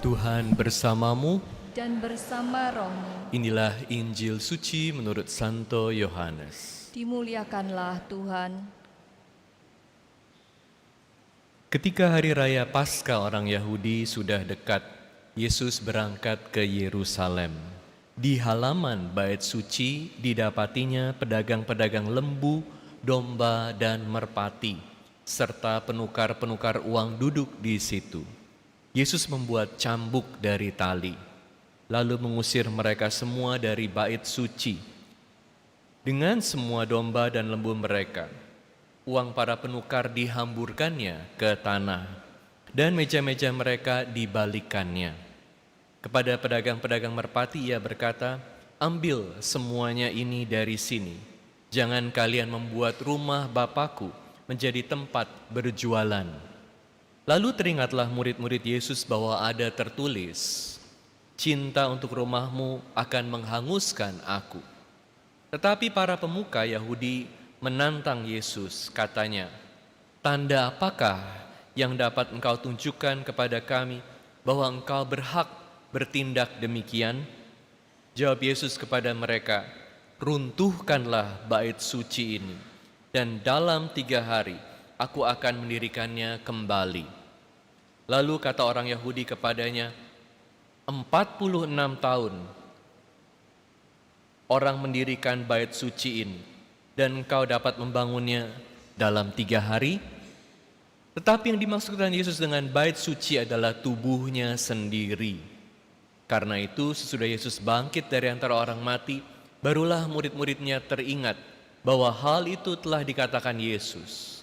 Tuhan bersamamu. dan bersama rohmu. Inilah Injil suci menurut Santo Yohanes. Dimuliakanlah Tuhan. Ketika hari raya Paskah orang Yahudi sudah dekat, Yesus berangkat ke Yerusalem. Di halaman bait suci didapatinya pedagang-pedagang lembu, domba, dan merpati, serta penukar-penukar uang duduk di situ. Yesus membuat cambuk dari tali, lalu mengusir mereka semua dari bait suci. Dengan semua domba dan lembu mereka, uang para penukar dihamburkannya ke tanah, dan meja-meja mereka dibalikannya. Kepada pedagang-pedagang merpati ia berkata, "Ambil semuanya ini dari sini. Jangan kalian membuat rumah Bapakku menjadi tempat berjualan." Lalu teringatlah murid-murid Yesus bahwa ada tertulis, "Cinta untuk rumahmu akan menghanguskan aku." Tetapi para pemuka Yahudi menantang Yesus, katanya, "Tanda apakah yang dapat engkau tunjukkan kepada kami bahwa engkau berhak bertindak demikian?" Jawab Yesus kepada mereka, "Runtuhkanlah bait suci ini, dan dalam 3 hari aku akan mendirikannya kembali." Lalu kata orang Yahudi kepadanya, 46 tahun orang mendirikan bait suci ini, dan engkau dapat membangunnya dalam 3 hari? Tetapi yang dimaksudkan Yesus dengan bait suci adalah tubuhnya sendiri. Karena itu sesudah Yesus bangkit dari antara orang mati, barulah murid-muridnya teringat bahwa hal itu telah dikatakan Yesus.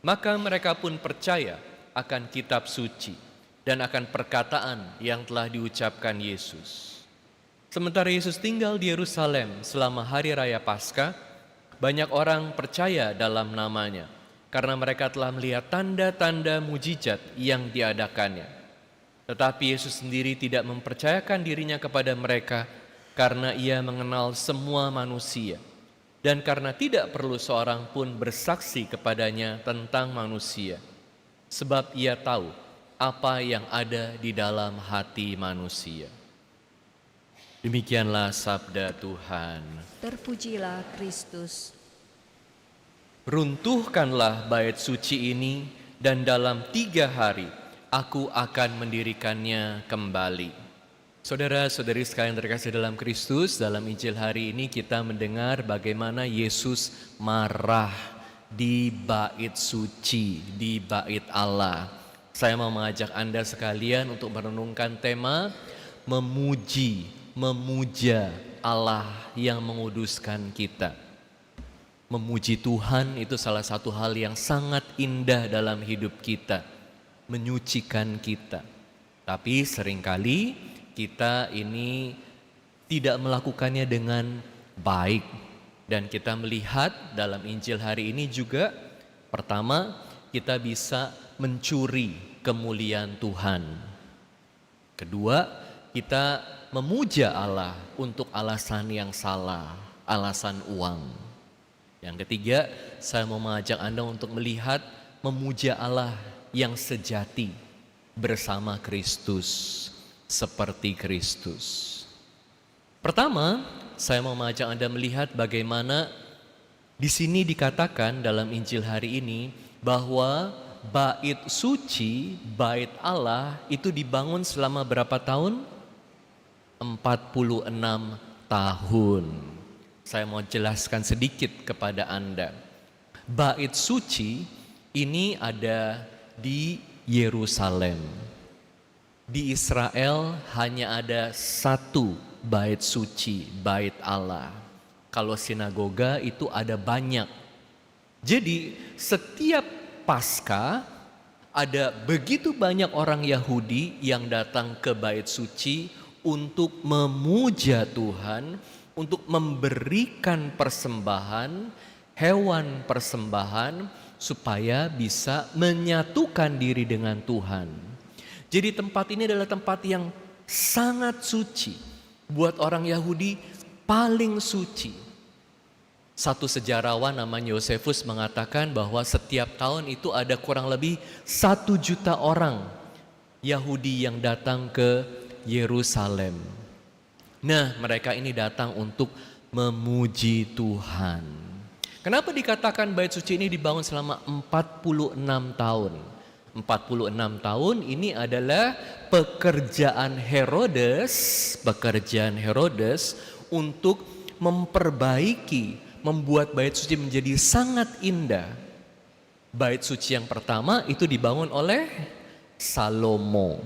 Maka mereka pun percaya akan kitab suci dan akan perkataan yang telah diucapkan Yesus. Sementara Yesus tinggal di Yerusalem selama hari raya Paskah, banyak orang percaya dalam namanya karena mereka telah melihat tanda-tanda mujizat yang diadakannya. Tetapi Yesus sendiri tidak mempercayakan dirinya kepada mereka karena ia mengenal semua manusia dan karena tidak perlu seorang pun bersaksi kepadanya tentang manusia, sebab ia tahu apa yang ada di dalam hati manusia. Demikianlah sabda Tuhan. Terpujilah Kristus. Runtuhkanlah bait suci ini, dan dalam 3 hari aku akan mendirikannya kembali. Saudara-saudari sekalian terkasih dalam Kristus, dalam Injil hari ini kita mendengar bagaimana Yesus marah di bait suci, di bait Allah. Saya mau mengajak Anda sekalian untuk merenungkan tema memuja Allah yang menguduskan kita. Memuji Tuhan itu salah satu hal yang sangat indah dalam hidup kita, menyucikan kita. Tapi seringkali kita ini tidak melakukannya dengan baik. Dan kita melihat dalam Injil hari ini juga, pertama, kita bisa mencuri kemuliaan Tuhan. Kedua, kita memuja Allah untuk alasan yang salah, alasan uang. Yang ketiga, saya mau mengajak Anda untuk melihat memuja Allah yang sejati bersama Kristus, seperti Kristus. Pertama, saya mau mengajak Anda melihat bagaimana di sini dikatakan dalam Injil hari ini bahwa bait suci, bait Allah itu dibangun selama berapa tahun? 46 tahun. Saya mau jelaskan sedikit kepada Anda. Bait suci ini ada di Yerusalem. Di Israel hanya ada 1 bait suci, bait Allah. Kalau sinagoga itu ada banyak. Jadi setiap Paskah ada begitu banyak orang Yahudi yang datang ke bait suci untuk memuja Tuhan, untuk memberikan persembahan, hewan persembahan, supaya bisa menyatukan diri dengan Tuhan. Jadi tempat ini adalah tempat yang sangat suci. Buat orang Yahudi paling suci. Satu sejarawan namanya Yosefus mengatakan bahwa setiap tahun itu ada kurang lebih 1 juta orang Yahudi yang datang ke Yerusalem. Nah, mereka ini datang untuk memuji Tuhan. Kenapa dikatakan bait suci ini dibangun selama 46 tahun? 46 tahun ini adalah pekerjaan Herodes untuk memperbaiki, membuat bait suci menjadi sangat indah. Bait suci yang pertama itu dibangun oleh Salomo.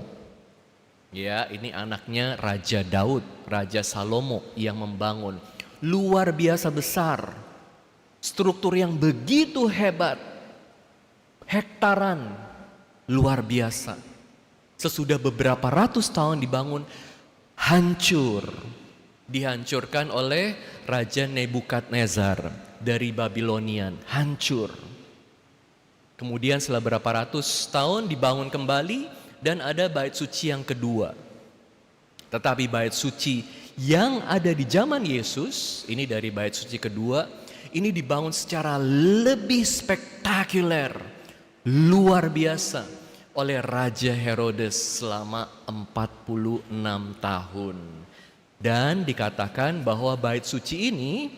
Ya, ini anaknya Raja Daud, Raja Salomo yang membangun. Luar biasa besar. Struktur yang begitu hebat. Hektaran, luar biasa. Sesudah beberapa ratus tahun dibangun, hancur. Dihancurkan oleh Raja Nebukadnezar dari Babilonian, hancur. Kemudian setelah beberapa ratus tahun dibangun kembali dan ada bait suci yang kedua. Tetapi bait suci yang ada di zaman Yesus, ini dari bait suci kedua, ini dibangun secara lebih spektakuler, luar biasa oleh Raja Herodes selama 46 tahun. Dan dikatakan bahwa bait suci ini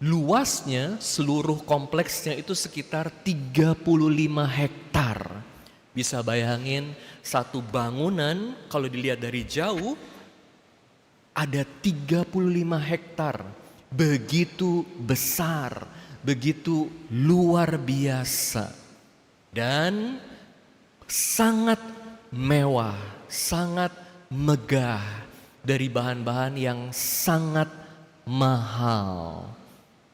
luasnya, seluruh kompleksnya itu sekitar 35 hektar. Bisa bayangin satu bangunan kalau dilihat dari jauh ada 35 hektar. Begitu besar, begitu luar biasa. Dan sangat mewah, sangat megah dari bahan-bahan yang sangat mahal.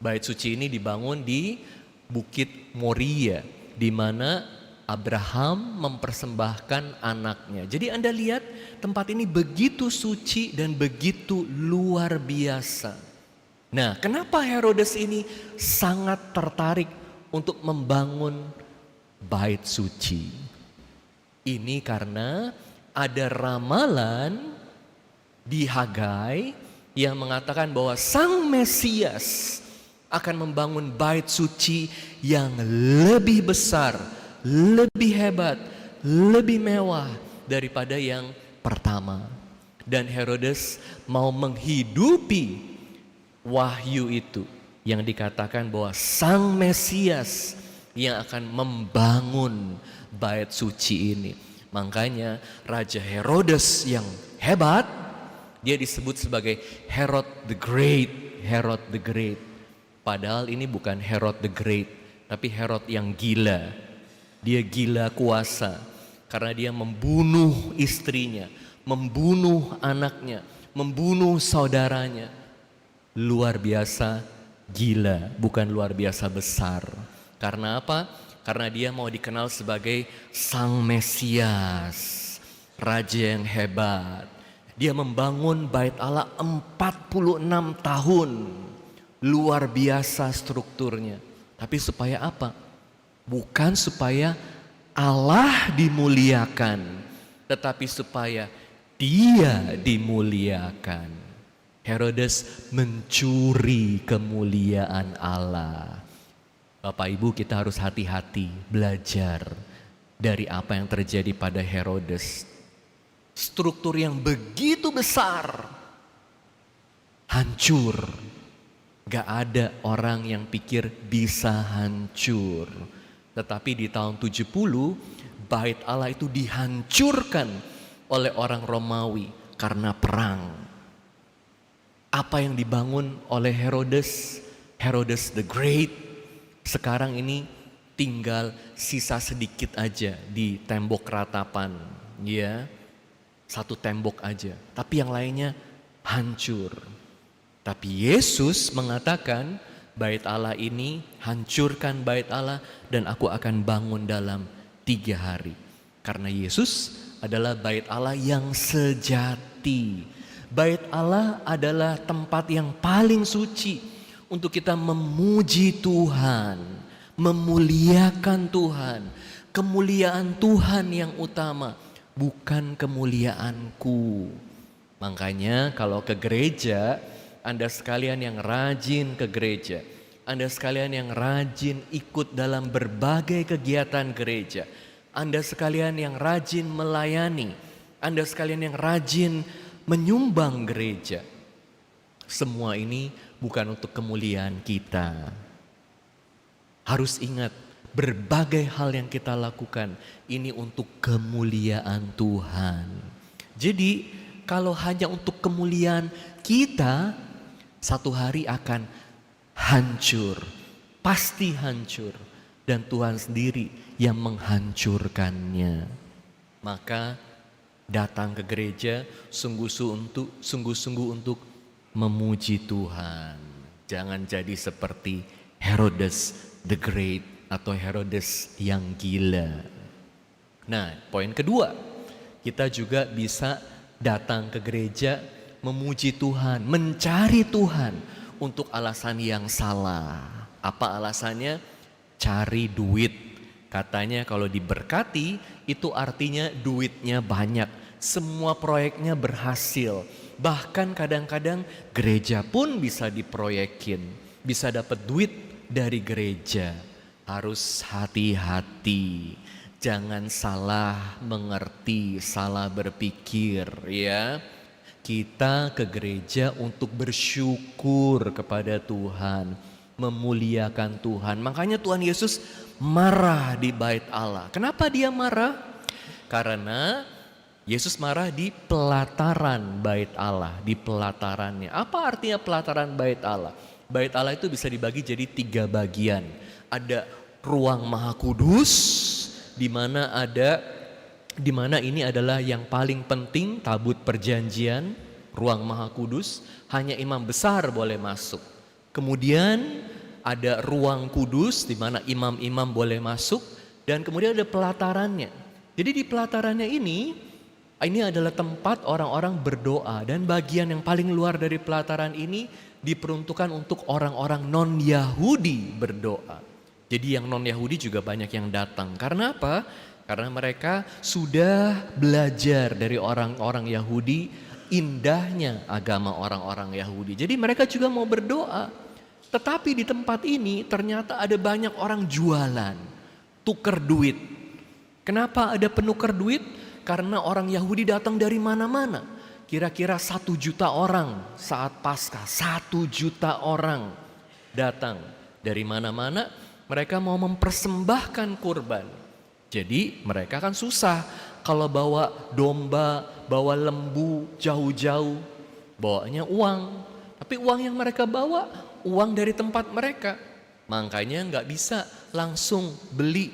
Bait suci ini dibangun di Bukit Moria, di mana Abraham mempersembahkan anaknya. Jadi Anda lihat tempat ini begitu suci dan begitu luar biasa. Nah, kenapa Herodes ini sangat tertarik untuk membangun bait suci? Ini karena ada ramalan di Hagai yang mengatakan bahwa Sang Mesias akan membangun bait suci yang lebih besar, lebih hebat, lebih mewah daripada yang pertama. Dan Herodes mau menghidupi wahyu itu yang dikatakan bahwa Sang Mesias yang akan membangun bait suci ini. Makanya Raja Herodes yang hebat, dia disebut sebagai Herod the Great, Herod the Great. Padahal ini bukan Herod the Great, tapi Herod yang gila. Dia gila kuasa karena dia membunuh istrinya, membunuh anaknya, membunuh saudaranya. Luar biasa gila, bukan luar biasa besar. Karena apa? Karena dia mau dikenal sebagai Sang Mesias, Raja yang hebat. Dia membangun bait Allah 46 tahun. Luar biasa strukturnya. Tapi supaya apa? Bukan supaya Allah dimuliakan, tetapi supaya Dia dimuliakan. Herodes mencuri kemuliaan Allah. Bapak Ibu, kita harus hati-hati belajar dari apa yang terjadi pada Herodes. Struktur yang begitu besar hancur. Gak ada orang yang pikir bisa hancur. Tetapi di tahun 70 bait Allah itu dihancurkan oleh orang Romawi karena perang. Apa yang dibangun oleh Herodes, Herodes the Great, sekarang ini tinggal sisa sedikit aja di tembok ratapan, ya. Satu tembok aja, tapi yang lainnya hancur. Tapi Yesus mengatakan, bait Allah ini, hancurkan bait Allah dan aku akan bangun dalam 3 hari. Karena Yesus adalah bait Allah yang sejati. Bait Allah adalah tempat yang paling suci untuk kita memuji Tuhan, memuliakan Tuhan. Kemuliaan Tuhan yang utama, bukan kemuliaanku. Makanya kalau ke gereja, Anda sekalian yang rajin ke gereja, Anda sekalian yang rajin ikut dalam berbagai kegiatan gereja, Anda sekalian yang rajin melayani, Anda sekalian yang rajin menyumbang gereja. Semua ini bukan untuk kemuliaan kita. Harus ingat, berbagai hal yang kita lakukan ini untuk kemuliaan Tuhan. Jadi kalau hanya untuk kemuliaan kita, satu hari akan hancur, pasti hancur. Dan Tuhan sendiri yang menghancurkannya. Maka datang ke gereja sungguh-sungguh untuk memuji Tuhan. Jangan jadi seperti Herodes the Great atau Herodes yang gila. Nah, poin kedua, kita juga bisa datang ke gereja memuji Tuhan, mencari Tuhan untuk alasan yang salah. Apa alasannya? Cari duit. Katanya kalau diberkati itu artinya duitnya banyak. Semua proyeknya berhasil. Bahkan kadang-kadang gereja pun bisa diproyekin. Bisa dapat duit dari gereja. Harus hati-hati. Jangan salah mengerti, salah berpikir ya. Kita ke gereja untuk bersyukur kepada Tuhan, memuliakan Tuhan. Makanya Tuhan Yesus marah di bait Allah. Kenapa dia marah? Karena Yesus marah di pelataran bait Allah, di pelatarannya. Apa artinya pelataran bait Allah? Bait Allah itu bisa dibagi jadi 3 bagian. Ada ruang Maha Kudus, di mana ini adalah yang paling penting, tabut perjanjian, ruang Maha Kudus, hanya imam besar boleh masuk. Kemudian ada ruang kudus di mana imam-imam boleh masuk, dan kemudian ada pelatarannya. Jadi di pelatarannya ini adalah tempat orang-orang berdoa, dan bagian yang paling luar dari pelataran ini diperuntukkan untuk orang-orang non-Yahudi berdoa. Jadi yang non-Yahudi juga banyak yang datang. Karena apa? Karena mereka sudah belajar dari orang-orang Yahudi indahnya agama orang-orang Yahudi. Jadi mereka juga mau berdoa. Tetapi di tempat ini ternyata ada banyak orang jualan, tuker duit. Kenapa ada penukar duit? Karena orang Yahudi datang dari mana-mana. Kira-kira 1 juta orang saat Paskah, 1 juta orang datang dari mana-mana. Mereka mau mempersembahkan kurban. Jadi mereka kan susah kalau bawa domba, bawa lembu jauh-jauh, bawanya uang. Tapi uang yang mereka bawa, uang dari tempat mereka. Makanya nggak bisa langsung beli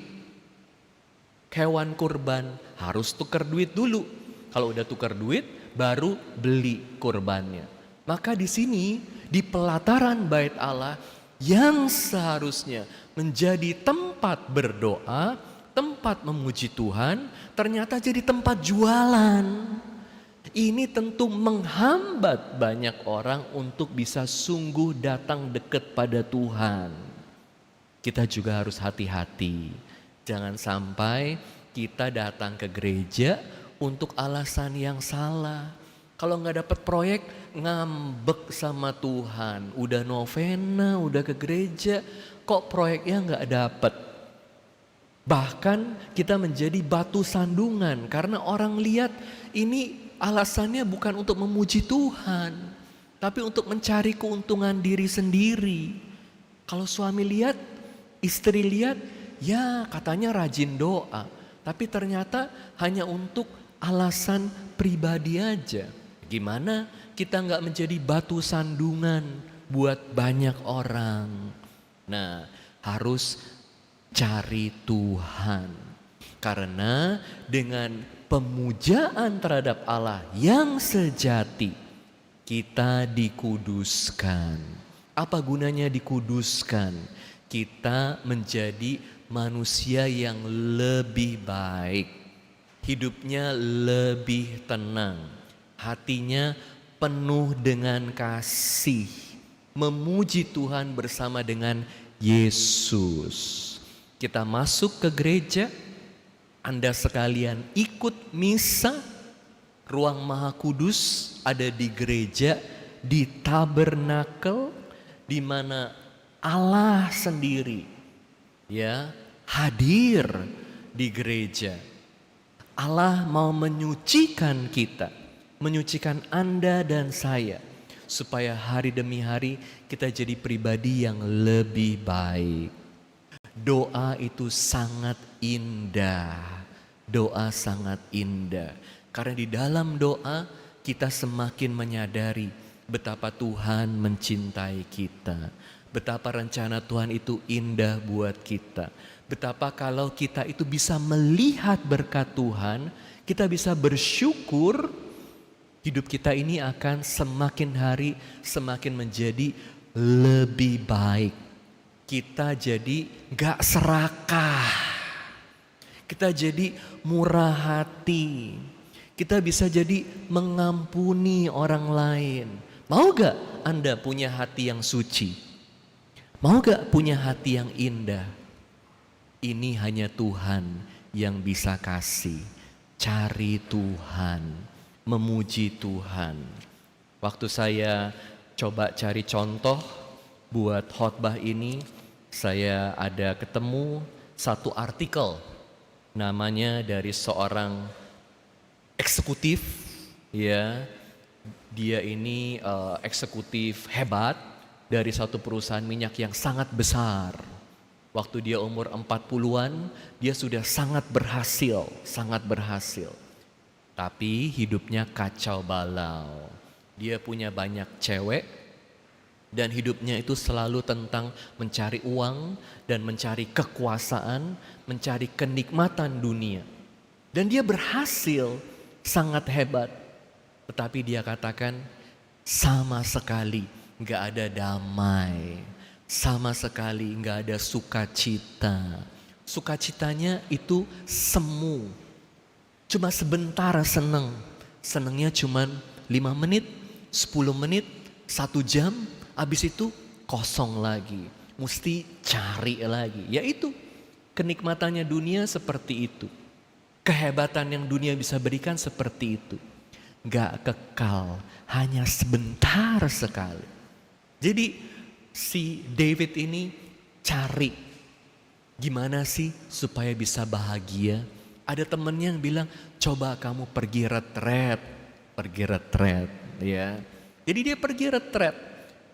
hewan kurban, harus tukar duit dulu. Kalau udah tukar duit, baru beli kurbannya. Maka di sini, di pelataran bait Allah yang seharusnya menjadi tempat berdoa, tempat memuji Tuhan, ternyata jadi tempat jualan. Ini tentu menghambat banyak orang untuk bisa sungguh datang dekat pada Tuhan. Kita juga harus hati-hati. Jangan sampai kita datang ke gereja untuk alasan yang salah. Kalau nggak dapat proyek, ngambek sama Tuhan. Udah novena, udah ke gereja, kok proyeknya nggak dapat. Bahkan kita menjadi batu sandungan karena orang lihat ini alasannya bukan untuk memuji Tuhan, tapi untuk mencari keuntungan diri sendiri. Kalau suami lihat, istri lihat, ya katanya rajin doa, tapi ternyata hanya untuk alasan pribadi aja. Gimana kita nggak menjadi batu sandungan buat banyak orang? Nah, harus cari Tuhan. Karena dengan pemujaan terhadap Allah yang sejati, kita dikuduskan. Apa gunanya dikuduskan? Kita menjadi manusia yang lebih baik, hidupnya lebih tenang, hatinya penuh dengan kasih, memuji Tuhan bersama dengan Yesus. Kita masuk ke gereja, Anda sekalian ikut misa, ruang Maha Kudus ada di gereja, di tabernakel, di mana Allah sendiri ya hadir di gereja. Allah mau menyucikan kita, menyucikan Anda dan saya, supaya hari demi hari kita jadi pribadi yang lebih baik. Doa itu sangat indah, doa sangat indah. Karena di dalam doa kita semakin menyadari betapa Tuhan mencintai kita. Betapa rencana Tuhan itu indah buat kita. Betapa kalau kita itu bisa melihat berkat Tuhan, kita bisa bersyukur, hidup kita ini akan semakin hari semakin menjadi lebih baik. Kita jadi gak serakah. Kita jadi murah hati. Kita bisa jadi mengampuni orang lain. Mau gak Anda punya hati yang suci? Mau gak punya hati yang indah? Ini hanya Tuhan yang bisa kasih. Cari Tuhan, memuji Tuhan. Waktu saya coba cari contoh buat khotbah ini, saya ada ketemu satu artikel. Namanya dari seorang eksekutif, ya. Dia ini eksekutif hebat dari satu perusahaan minyak yang sangat besar. Waktu dia umur 40-an, dia sudah sangat berhasil, sangat berhasil. Tapi hidupnya kacau balau. Dia punya banyak cewek dan hidupnya itu selalu tentang mencari uang dan mencari kekuasaan, mencari kenikmatan dunia. Dan dia berhasil, sangat hebat. Tetapi dia katakan sama sekali gak ada damai, sama sekali gak ada sukacita. Sukacitanya itu semu, cuma sebentar seneng. Senengnya cuma 5 menit, 10 menit, 1 jam, habis itu kosong lagi. Mesti cari lagi, yaitu kenikmatannya dunia seperti itu. Kehebatan yang dunia bisa berikan seperti itu. Gak kekal, hanya sebentar sekali. Jadi si David ini cari gimana sih supaya bisa bahagia. Ada temennya yang bilang coba kamu pergi retret ya. Jadi dia pergi retret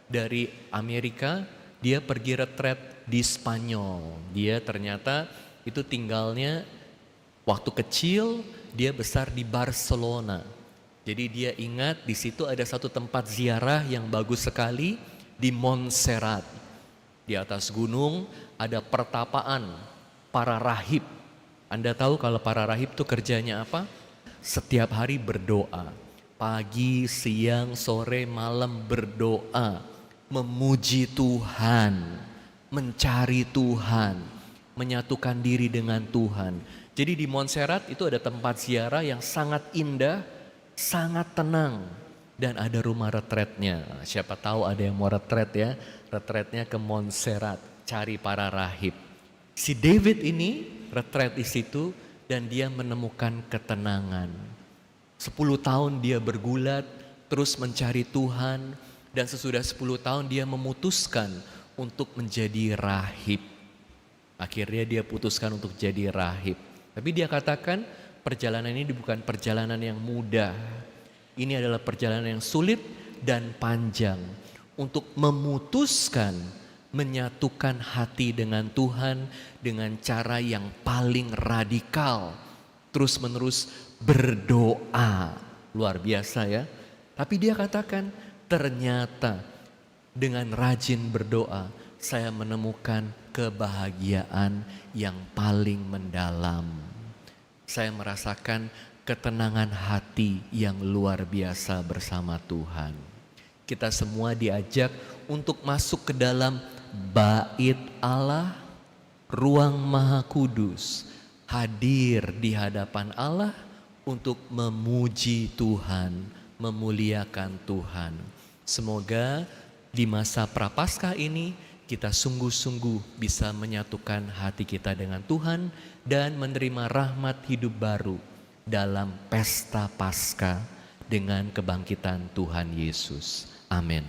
dari Amerika, dia pergi retret di Spanyol. Dia ternyata itu tinggalnya waktu kecil, dia besar di Barcelona. Jadi dia ingat di situ ada satu tempat ziarah yang bagus sekali. Di Montserrat, di atas gunung ada pertapaan para rahib. Anda tahu kalau para rahib itu kerjanya apa? Setiap hari berdoa. Pagi, siang, sore, malam berdoa. Memuji Tuhan, mencari Tuhan, menyatukan diri dengan Tuhan. Jadi di Montserrat itu ada tempat ziarah yang sangat indah, sangat tenang. Dan ada rumah retretnya. Siapa tahu ada yang mau retret ya. Retretnya ke Montserrat, cari para rahib. Si David ini retret di situ dan dia menemukan ketenangan. 10 tahun dia bergulat, terus mencari Tuhan. Dan sesudah 10 tahun dia memutuskan untuk menjadi rahib. Akhirnya dia putuskan untuk jadi rahib. Tapi dia katakan perjalanan ini bukan perjalanan yang mudah. Ini adalah perjalanan yang sulit dan panjang untuk memutuskan menyatukan hati dengan Tuhan dengan cara yang paling radikal. Terus menerus berdoa. Luar biasa ya. Tapi dia katakan ternyata dengan rajin berdoa saya menemukan kebahagiaan yang paling mendalam. Saya merasakan ketenangan hati yang luar biasa bersama Tuhan. Kita semua diajak untuk masuk ke dalam bait Allah, ruang Maha Kudus, hadir di hadapan Allah untuk memuji Tuhan, memuliakan Tuhan. Semoga di masa Prapaskah ini kita sungguh-sungguh bisa menyatukan hati kita dengan Tuhan dan menerima rahmat hidup baru dalam pesta Paskah dengan kebangkitan Tuhan Yesus. Amin.